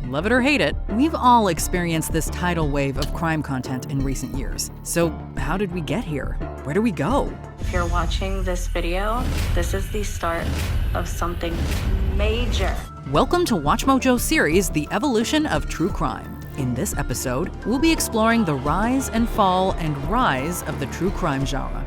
Love it or hate it, we've all experienced this tidal wave of crime content in recent years. So how did we get here? Where do we go? If you're watching this video, this is the start of something major. Welcome to WatchMojo series, The Evolution of True Crime. In this episode, we'll be exploring the rise and fall and rise of the true crime genre.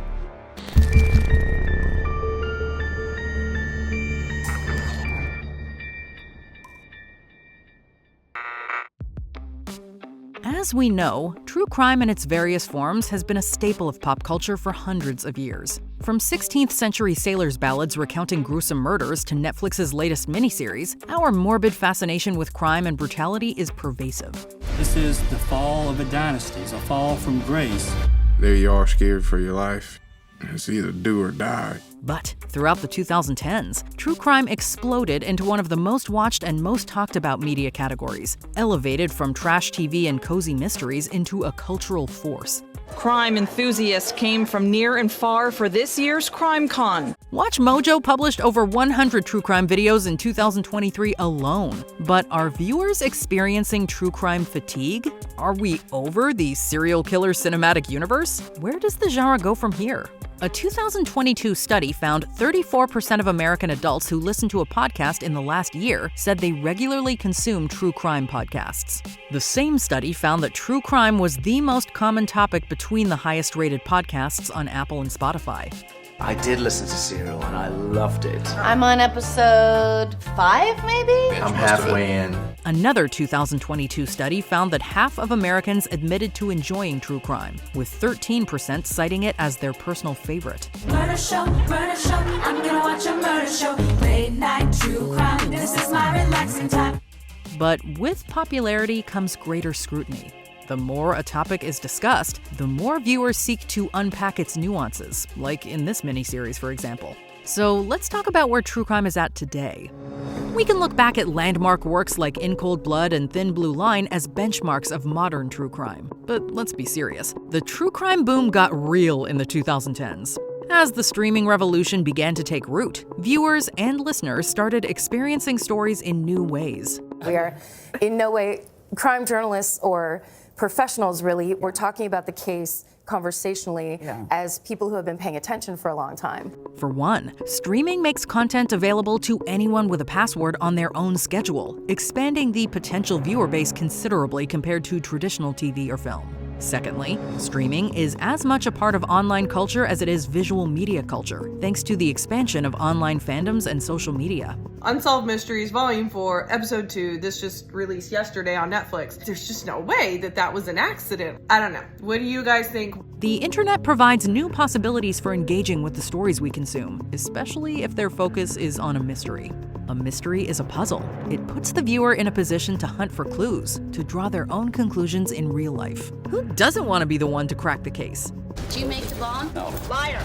As we know, true crime in its various forms has been a staple of pop culture for hundreds of years. From 16th century sailors' ballads recounting gruesome murders to Netflix's latest miniseries, our morbid fascination with crime and brutality is pervasive. This is the fall of a dynasty, it's a fall from grace. There you are, scared for your life. It's either do or die. But throughout the 2010s, true crime exploded into one of the most watched and most talked about media categories, elevated from trash TV and cozy mysteries into a cultural force. Crime enthusiasts came from near and far for this year's CrimeCon. WatchMojo published over 100 true crime videos in 2023 alone. But are viewers experiencing true crime fatigue? Are we over the serial killer cinematic universe? Where does the genre go from here? A 2022 study found 34% of American adults who listened to a podcast in the last year said they regularly consume true crime podcasts. The same study found that true crime was the most common topic between the highest-rated podcasts on Apple and Spotify. I did listen to Serial and I loved it. I'm on episode 5, maybe? I'm halfway in. Another 2022 study found that half of Americans admitted to enjoying true crime, with 13% citing it as their personal favorite. Murder show, I'm gonna watch a murder show. Late night true crime, this is my relaxing time. But with popularity comes greater scrutiny. The more a topic is discussed, the more viewers seek to unpack its nuances, like in this miniseries, for example. So let's talk about where true crime is at today. We can look back at landmark works like In Cold Blood and Thin Blue Line as benchmarks of modern true crime. But let's be serious. The true crime boom got real in the 2010s. As the streaming revolution began to take root, viewers and listeners started experiencing stories in new ways. We are in no way crime journalists or professionals, really. We're talking about the case conversationally as people who have been paying attention for a long time. For one, streaming makes content available to anyone with a password on their own schedule, expanding the potential viewer base considerably compared to traditional TV or film. Secondly, streaming is as much a part of online culture as it is visual media culture, thanks to the expansion of online fandoms and social media. Unsolved Mysteries Volume 4, Episode 2, this just released yesterday on Netflix. There's just no way that was an accident. I don't know. What do you guys think? The internet provides new possibilities for engaging with the stories we consume, especially if their focus is on a mystery. A mystery is a puzzle. It puts the viewer in a position to hunt for clues, to draw their own conclusions in real life. Who doesn't want to be the one to crack the case? Did you make the bomb? No. Liar.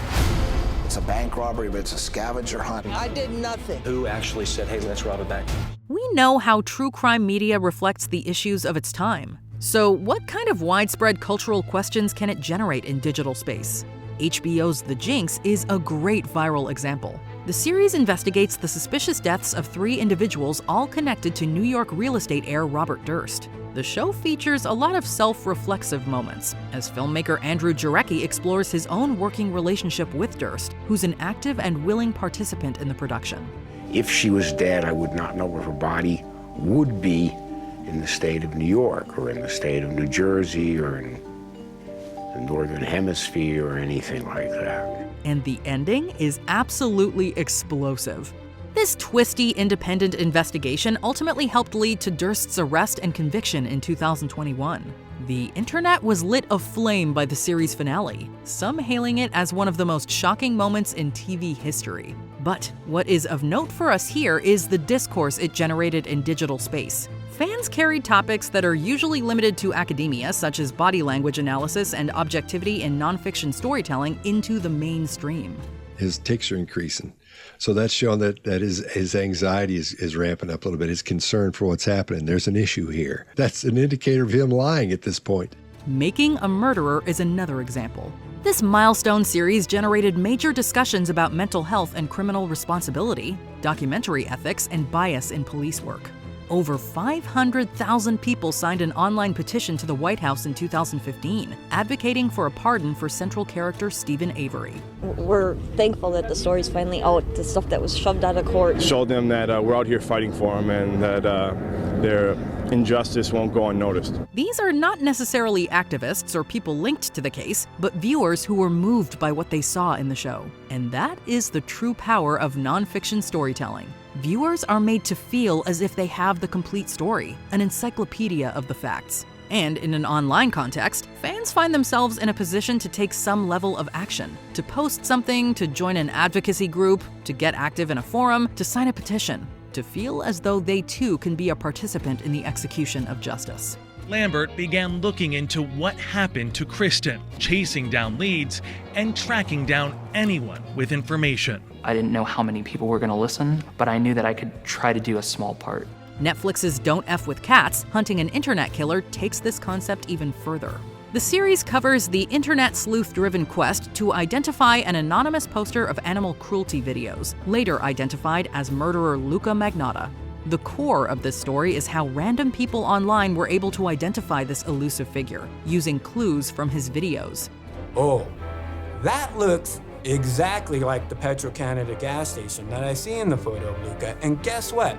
It's a bank robbery, but it's a scavenger hunt. I did nothing. Who actually said, hey, let's rob a bank? We know how true crime media reflects the issues of its time. So what kind of widespread cultural questions can it generate in digital space? HBO's The Jinx is a great viral example. The series investigates the suspicious deaths of 3 individuals all connected to New York real estate heir Robert Durst. The show features a lot of self-reflexive moments, as filmmaker Andrew Jarecki explores his own working relationship with Durst, who's an active and willing participant in the production. If she was dead, I would not know where her body would be in the state of New York or in the state of New Jersey or in the Northern Hemisphere or anything like that. And the ending is absolutely explosive. This twisty, independent investigation ultimately helped lead to Durst's arrest and conviction in 2021. The internet was lit aflame by the series finale, some hailing it as one of the most shocking moments in TV history. But what is of note for us here is the discourse it generated in digital space. Fans carried topics that are usually limited to academia, such as body language analysis and objectivity in nonfiction storytelling, into the mainstream. His tics are increasing. So that's showing that his anxiety is ramping up a little bit, his concern for what's happening. There's an issue here. That's an indicator of him lying at this point. Making a Murderer is another example. This milestone series generated major discussions about mental health and criminal responsibility, documentary ethics, and bias in police work. Over 500,000 people signed an online petition to the White House in 2015, advocating for a pardon for central character Stephen Avery. We're thankful that the story's finally out, the stuff that was shoved out of court. Showed them that we're out here fighting for them and that their injustice won't go unnoticed. These are not necessarily activists or people linked to the case, but viewers who were moved by what they saw in the show. And that is the true power of nonfiction storytelling. Viewers are made to feel as if they have the complete story, an encyclopedia of the facts. And in an online context, fans find themselves in a position to take some level of action, to post something, to join an advocacy group, to get active in a forum, to sign a petition, to feel as though they too can be a participant in the execution of justice. Lambert began looking into what happened to Kristen, chasing down leads and tracking down anyone with information. I didn't know how many people were going to listen, but I knew that I could try to do a small part. Netflix's Don't F with Cats, Hunting an Internet Killer takes this concept even further. The series covers the internet sleuth-driven quest to identify an anonymous poster of animal cruelty videos, later identified as murderer Luca Magnotta. The core of this story is how random people online were able to identify this elusive figure, using clues from his videos. Oh, that looks exactly like the Petro-Canada gas station that I see in the photo, Luca. And guess what?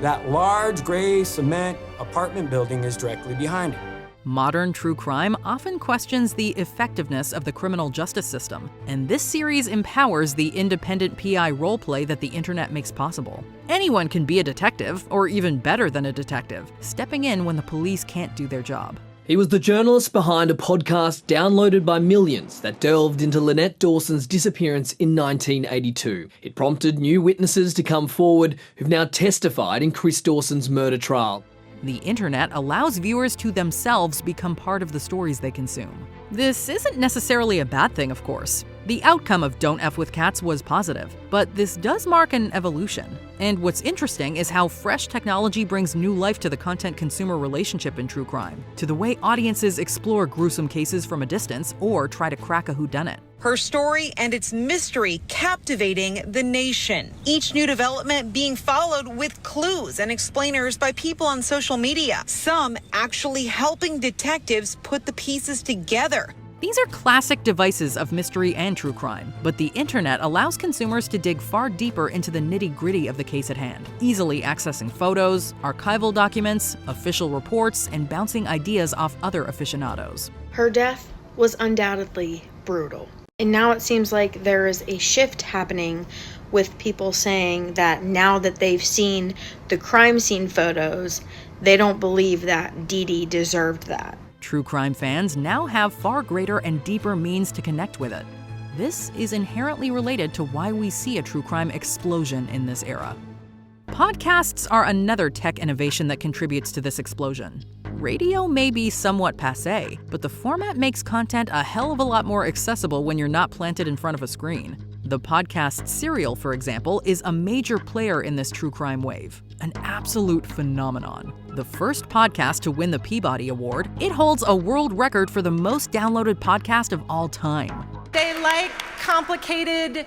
That large gray cement apartment building is directly behind it. Modern true crime often questions the effectiveness of the criminal justice system, and this series empowers the independent PI roleplay that the internet makes possible. Anyone can be a detective, or even better than a detective, stepping in when the police can't do their job. He was the journalist behind a podcast downloaded by millions that delved into Lynette Dawson's disappearance in 1982. It prompted new witnesses to come forward who've now testified in Chris Dawson's murder trial. The internet allows viewers to themselves become part of the stories they consume. This isn't necessarily a bad thing, of course. The outcome of Don't F with Cats was positive, but this does mark an evolution. And what's interesting is how fresh technology brings new life to the content-consumer relationship in true crime, to the way audiences explore gruesome cases from a distance or try to crack a whodunit. Her story and its mystery captivating the nation. Each new development being followed with clues and explainers by people on social media. Some actually helping detectives put the pieces together. These are classic devices of mystery and true crime, but the internet allows consumers to dig far deeper into the nitty-gritty of the case at hand, easily accessing photos, archival documents, official reports, and bouncing ideas off other aficionados. Her death was undoubtedly brutal. And now it seems like there is a shift happening with people saying that now that they've seen the crime scene photos, they don't believe that Dee Dee deserved that. True crime fans now have far greater and deeper means to connect with it. This is inherently related to why we see a true crime explosion in this era. Podcasts are another tech innovation that contributes to this explosion. Radio may be somewhat passé, but the format makes content a hell of a lot more accessible when you're not planted in front of a screen. The podcast Serial, for example, is a major player in this true crime wave, an absolute phenomenon. The first podcast to win the Peabody Award, it holds a world record for the most downloaded podcast of all time. They like complicated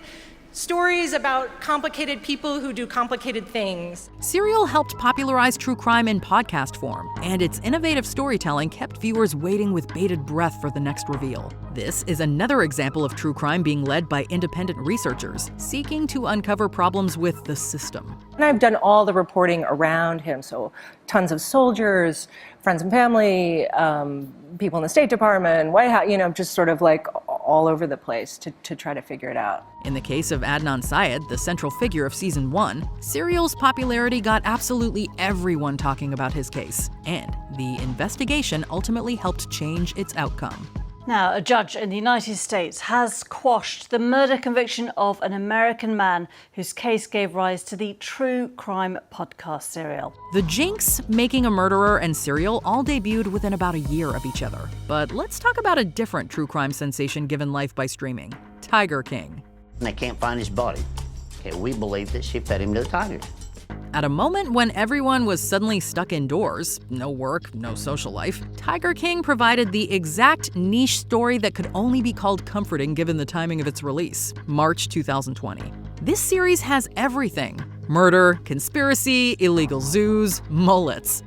stories about complicated people who do complicated things. Serial helped popularize true crime in podcast form, and its innovative storytelling kept viewers waiting with bated breath for the next reveal. This is another example of true crime being led by independent researchers, seeking to uncover problems with the system. And I've done all the reporting around him, so tons of soldiers, friends and family, people in the State Department, White House, just sort of like all over the place to try to figure it out. In the case of Adnan Syed, the central figure of season 1, Serial's popularity got absolutely everyone talking about his case, and the investigation ultimately helped change its outcome. Now, a judge in the United States has quashed the murder conviction of an American man whose case gave rise to the true crime podcast Serial. The Jinx, Making a Murderer, and Serial all debuted within about a year of each other. But let's talk about a different true crime sensation given life by streaming, Tiger King. They can't find his body. Okay, we believe that she fed him to the tigers. At a moment when everyone was suddenly stuck indoors, no work, no social life, Tiger King provided the exact niche story that could only be called comforting given the timing of its release, March 2020. This series has everything: murder, conspiracy, illegal zoos, mullets.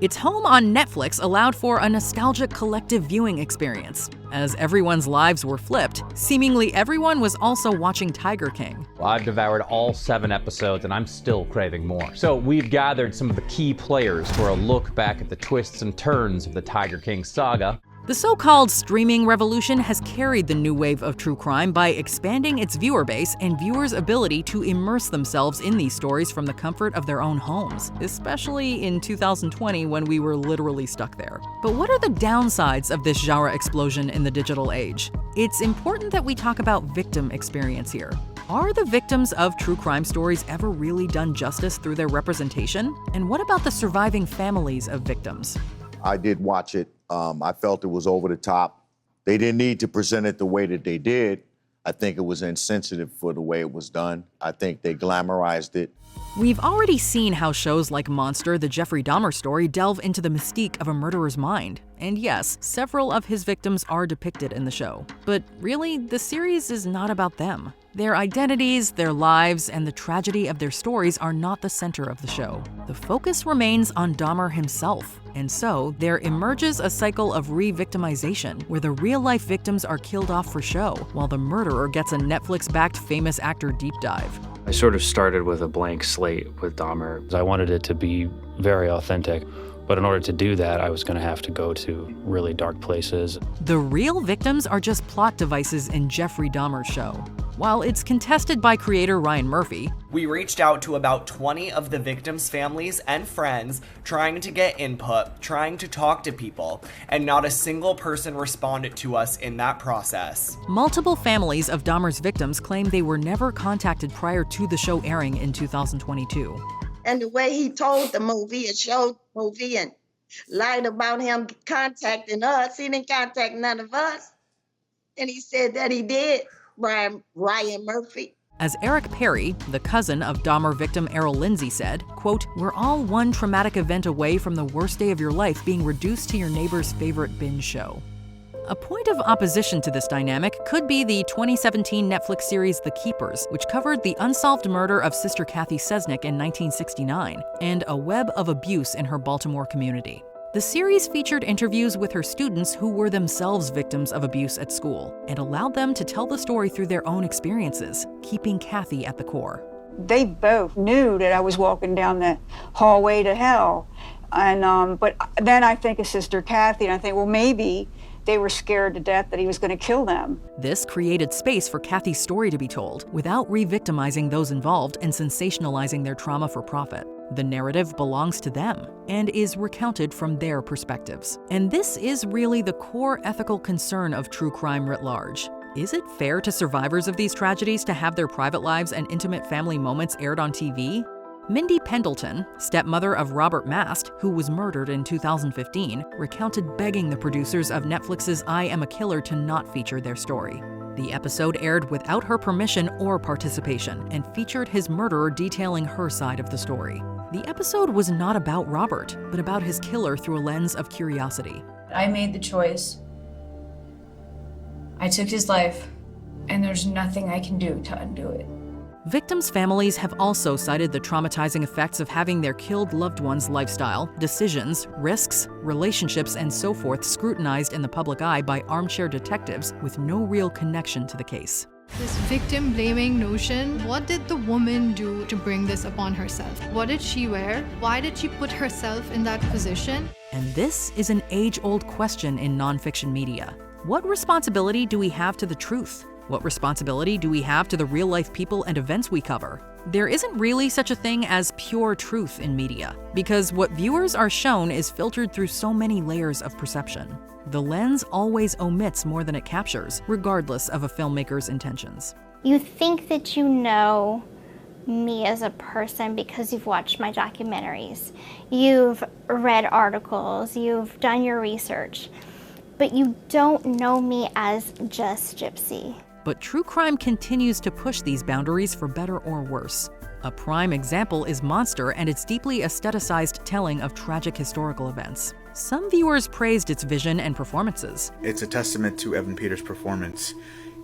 Its home on Netflix allowed for a nostalgic collective viewing experience. As everyone's lives were flipped, seemingly everyone was also watching Tiger King. I've devoured all 7 episodes and I'm still craving more. So we've gathered some of the key players for a look back at the twists and turns of the Tiger King saga. The so-called streaming revolution has carried the new wave of true crime by expanding its viewer base and viewers' ability to immerse themselves in these stories from the comfort of their own homes, especially in 2020 when we were literally stuck there. But what are the downsides of this genre explosion in the digital age? It's important that we talk about victim experience here. Are the victims of true crime stories ever really done justice through their representation? And what about the surviving families of victims? I did watch it. I felt it was over the top. They didn't need to present it the way that they did. I think it was insensitive for the way it was done. I think they glamorized it. We've already seen how shows like Monster, the Jeffrey Dahmer story, delve into the mystique of a murderer's mind. And yes, several of his victims are depicted in the show. But really, the series is not about them. Their identities, their lives, and the tragedy of their stories are not the center of the show. The focus remains on Dahmer himself. And so, there emerges a cycle of re-victimization, where the real-life victims are killed off for show, while the murderer gets a Netflix-backed famous actor deep dive. I sort of started with a blank slate with Dahmer. I wanted it to be very authentic, but in order to do that, I was going to have to go to really dark places. The real victims are just plot devices in Jeffrey Dahmer's show. While it's contested by creator Ryan Murphy, we reached out to about 20 of the victims' families and friends, trying to get input, trying to talk to people, and not a single person responded to us in that process. Multiple families of Dahmer's victims claim they were never contacted prior to the show airing in 2022. And the way he told the movie and showed the movie and lied about him contacting us, he didn't contact none of us. And he said that he did. Ryan Murphy. As Eric Perry, the cousin of Dahmer victim Errol Lindsay, said, quote, "We're all one traumatic event away from the worst day of your life being reduced to your neighbor's favorite binge show." A point of opposition to this dynamic could be the 2017 Netflix series The Keepers, which covered the unsolved murder of Sister Kathy Sesnick in 1969 and a web of abuse in her Baltimore community. The series featured interviews with her students who were themselves victims of abuse at school and allowed them to tell the story through their own experiences, keeping Kathy at the core. They both knew that I was walking down the hallway to hell. And but then I think of Sister Kathy and I think, well, maybe they were scared to death that he was going to kill them. This created space for Kathy's story to be told without re-victimizing those involved and sensationalizing their trauma for profit. The narrative belongs to them and is recounted from their perspectives. And this is really the core ethical concern of true crime writ large. Is it fair to survivors of these tragedies to have their private lives and intimate family moments aired on TV? Mindy Pendleton, stepmother of Robert Mast, who was murdered in 2015, recounted begging the producers of Netflix's I Am a Killer to not feature their story. The episode aired without her permission or participation and featured his murderer detailing her side of the story. The episode was not about Robert, but about his killer through a lens of curiosity. I made the choice. I took his life, and there's nothing I can do to undo it. Victims' families have also cited the traumatizing effects of having their killed loved ones' lifestyle, decisions, risks, relationships, and so forth scrutinized in the public eye by armchair detectives with no real connection to the case. This victim-blaming notion, what did the woman do to bring this upon herself? What did she wear? Why did she put herself in that position? And this is an age-old question in nonfiction media. What responsibility do we have to the truth? What responsibility do we have to the real-life people and events we cover? There isn't really such a thing as pure truth in media, because what viewers are shown is filtered through so many layers of perception. The lens always omits more than it captures, regardless of a filmmaker's intentions. You think that you know me as a person because you've watched my documentaries. You've read articles, you've done your research, but you don't know me as just Gypsy. But true crime continues to push these boundaries for better or worse. A prime example is Monster and its deeply aestheticized telling of tragic historical events. Some viewers praised its vision and performances. It's a testament to Evan Peters' performance.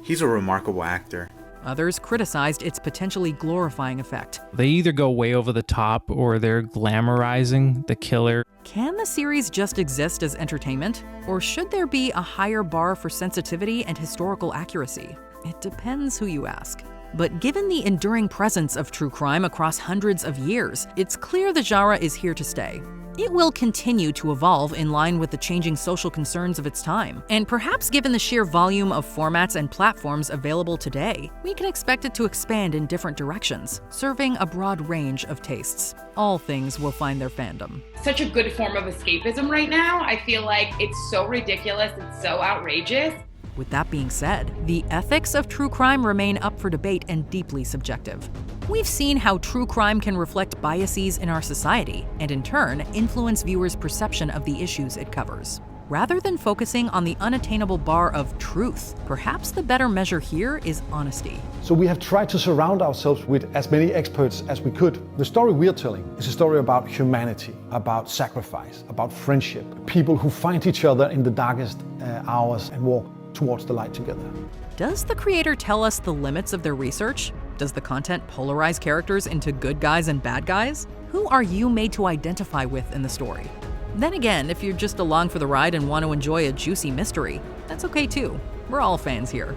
He's a remarkable actor. Others criticized its potentially glorifying effect. They either go way over the top or they're glamorizing the killer. Can the series just exist as entertainment? Or should there be a higher bar for sensitivity and historical accuracy? It depends who you ask. But given the enduring presence of true crime across hundreds of years, it's clear the genre is here to stay. It will continue to evolve in line with the changing social concerns of its time. And perhaps given the sheer volume of formats and platforms available today, we can expect it to expand in different directions, serving a broad range of tastes. All things will find their fandom. Such a good form of escapism right now. I feel like it's so ridiculous, it's so outrageous. With that being said, the ethics of true crime remain up for debate and deeply subjective. We've seen how true crime can reflect biases in our society and, in turn, influence viewers' perception of the issues it covers. Rather than focusing on the unattainable bar of truth, perhaps the better measure here is honesty. So we have tried to surround ourselves with as many experts as we could. The story we're telling is a story about humanity, about sacrifice, about friendship, people who find each other in the darkest hours and walk towards the light together. Does the creator tell us the limits of their research? Does the content polarize characters into good guys and bad guys? Who are you made to identify with in the story? Then again, if you're just along for the ride and want to enjoy a juicy mystery, that's okay too. We're all fans here.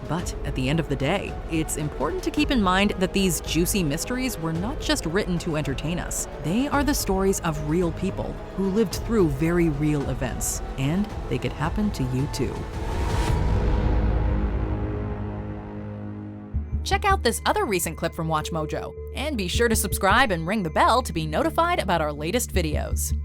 But at the end of the day, it's important to keep in mind that these juicy mysteries were not just written to entertain us. They are the stories of real people who lived through very real events, and they could happen to you too. Check out this other recent clip from WatchMojo, and be sure to subscribe and ring the bell to be notified about our latest videos.